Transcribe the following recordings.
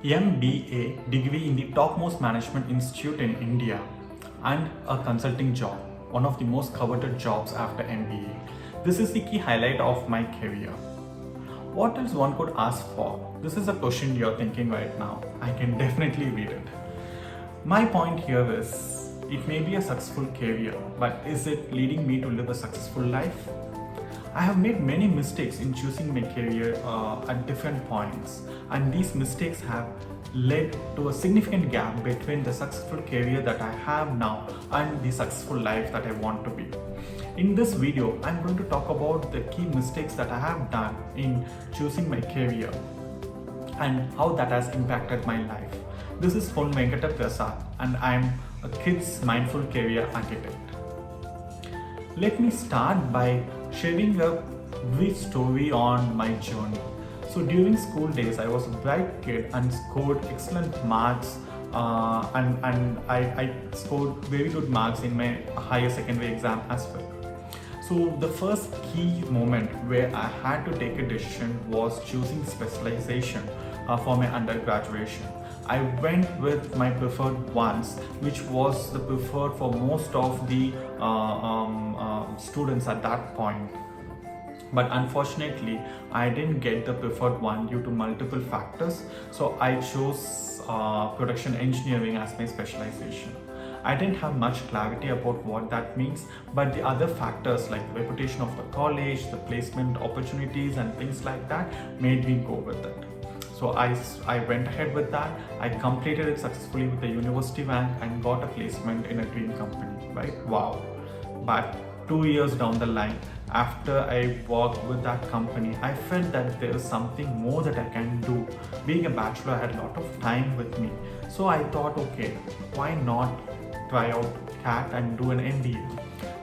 MBA degree in the topmost management institute in India and a consulting job, one of the most coveted jobs after MBA. This is the key highlight of my career. What else one could ask for? This is a question you're thinking right now. I can definitely read it. My point here is it may be a successful career, but is it leading me to live a successful life? I have made many mistakes in choosing my career at different points, and these mistakes have led to a significant gap between the successful career that I have now and the successful life that I want to be. In this video, I'm going to talk about the key mistakes that I have done in choosing my career and how that has impacted my life. This is Pon Venkata Prasad, and I'm a kids mindful career architect. Let me start by sharing a brief story on my journey. So during school days, I was a bright kid and scored excellent marks, and I scored very good marks in my higher secondary exam as well. So the first key moment where I had to take a decision was choosing specialization for my undergraduation. I went with my preferred ones, which was the preferred for most of the students at that point. But unfortunately, I didn't get the preferred one due to multiple factors. So I chose production engineering as my specialization. I didn't have much clarity about what that means, but the other factors like the reputation of the college, the placement opportunities and things like that made me go with it. So I went ahead with that. I completed it successfully with the university rank and got a placement in a dream company, right? Wow. But 2 years down the line, after I worked with that company, I felt that there is something more that I can do. Being a bachelor, I had a lot of time with me. So I thought, okay, why not try out CAT and do an MBA?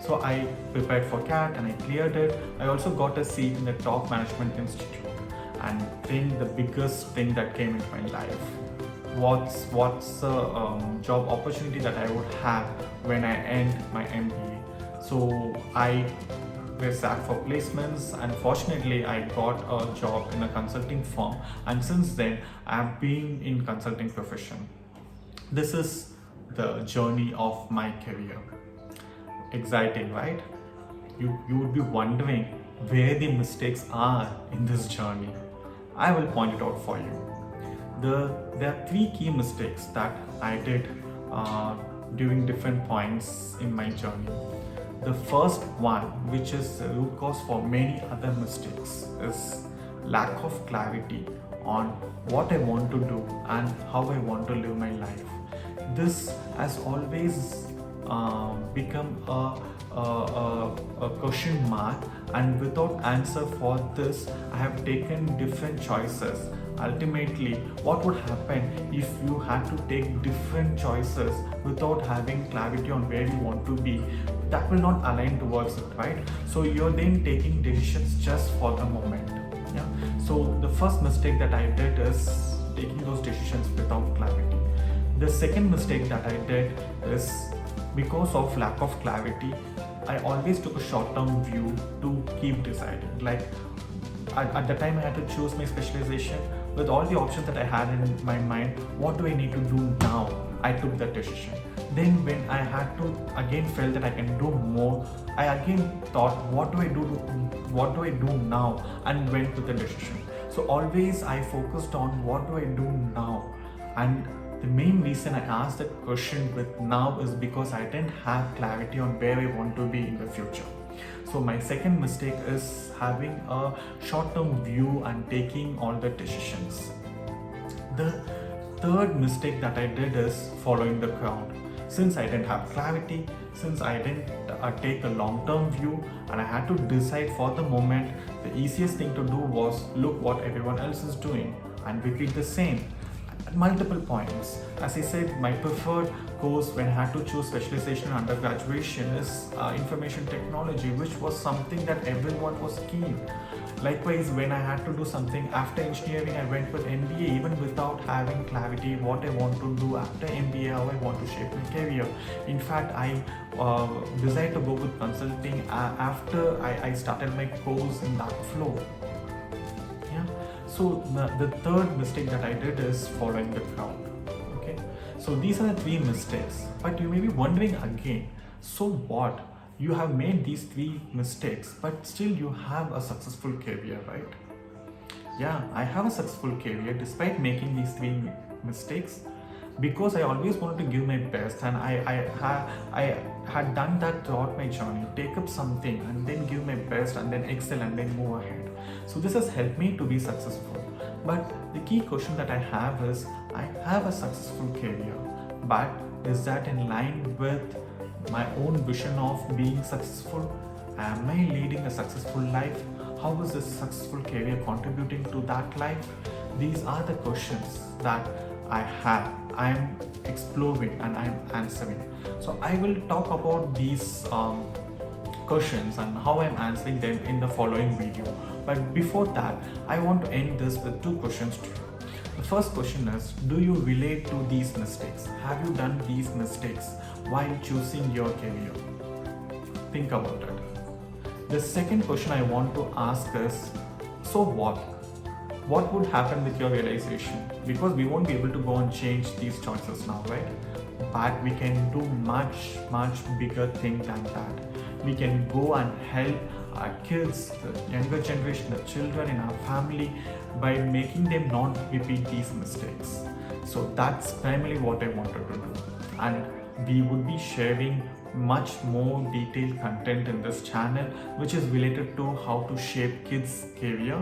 So I prepared for CAT and I cleared it. I also got a seat in the Top Management Institute. And then the biggest thing that came into my life, what's the job opportunity that I would have when I end my MBA? So I was sat for placements, and fortunately I got a job in a consulting firm, and since then I have been in consulting profession. This is the journey of my career. Exciting, right? You would be wondering where the mistakes are in this journey. I will point it out for you. There are three key mistakes that I did during different points in my journey. The first one, which is the root cause for many other mistakes, is lack of clarity on what I want to do and how I want to live my life. This has always become a question mark, and without answer for this, I have taken different choices. Ultimately, what would happen if you had to take different choices without having clarity on where you want to be? That will not align towards it, right? So you're then taking decisions just for the moment. Yeah. So the first mistake that I did is taking those decisions without clarity. The second mistake that I did is because of lack of clarity, I always took a short-term view to keep deciding. Like at the time I had to choose my specialization, with all the options that I had in my mind, what do I need to do now? I took that decision. Then when I had to again felt that I can do more, I again thought, what do I do now? And went with the decision. So always I focused on what do I do now? And the main reason I asked that question with now is because I didn't have clarity on where I want to be in the future. So my second mistake is having a short-term view and taking all the decisions. The third mistake that I did is following the crowd. Since I didn't have clarity, since I didn't take a long-term view and I had to decide for the moment, the easiest thing to do was look what everyone else is doing and repeat the same. At multiple points. As I said, my preferred course when I had to choose specialization under graduation is information technology, which was something that everyone was keen. Likewise, when I had to do something after engineering, I went with MBA even without having clarity what I want to do after MBA, how I want to shape my career. In fact, I decided to go with consulting after I started my course in that flow. So the third mistake that I did is following the crowd. Okay, so these are the three mistakes. But you may be wondering again, so what? You have made these three mistakes, but still you have a successful career, right? Yeah, I have a successful career despite making these three mistakes, because I always wanted to give my best, and I had done that throughout my journey. Take up something and then give my best and then excel and then move ahead. So this has helped me to be successful. But the key question that I have is, I have a successful career, but is that in line with my own vision of being successful? Am I leading a successful life? How is this successful career contributing to that life? These are the questions that I have. I am exploring and I am answering. So I will talk about these questions and how I'm answering them in the following video. But before that, I want to end this with two questions to you. The first question is, do you relate to these mistakes? Have you done these mistakes while choosing your career? Think about it. The second question I want to ask is, so what? What would happen with your realization? Because we won't be able to go and change these choices now, right? But we can do much, much bigger thing than that. We can go and help our kids, the younger generation, the children in our family, by making them not repeat these mistakes. So that's primarily what I wanted to do. And we would be sharing much more detailed content in this channel, which is related to how to shape kids' career.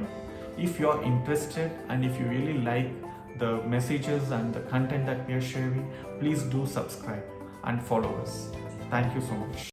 If you're interested and if you really like the messages and the content that we are sharing, please do subscribe and follow us. Thank you so much.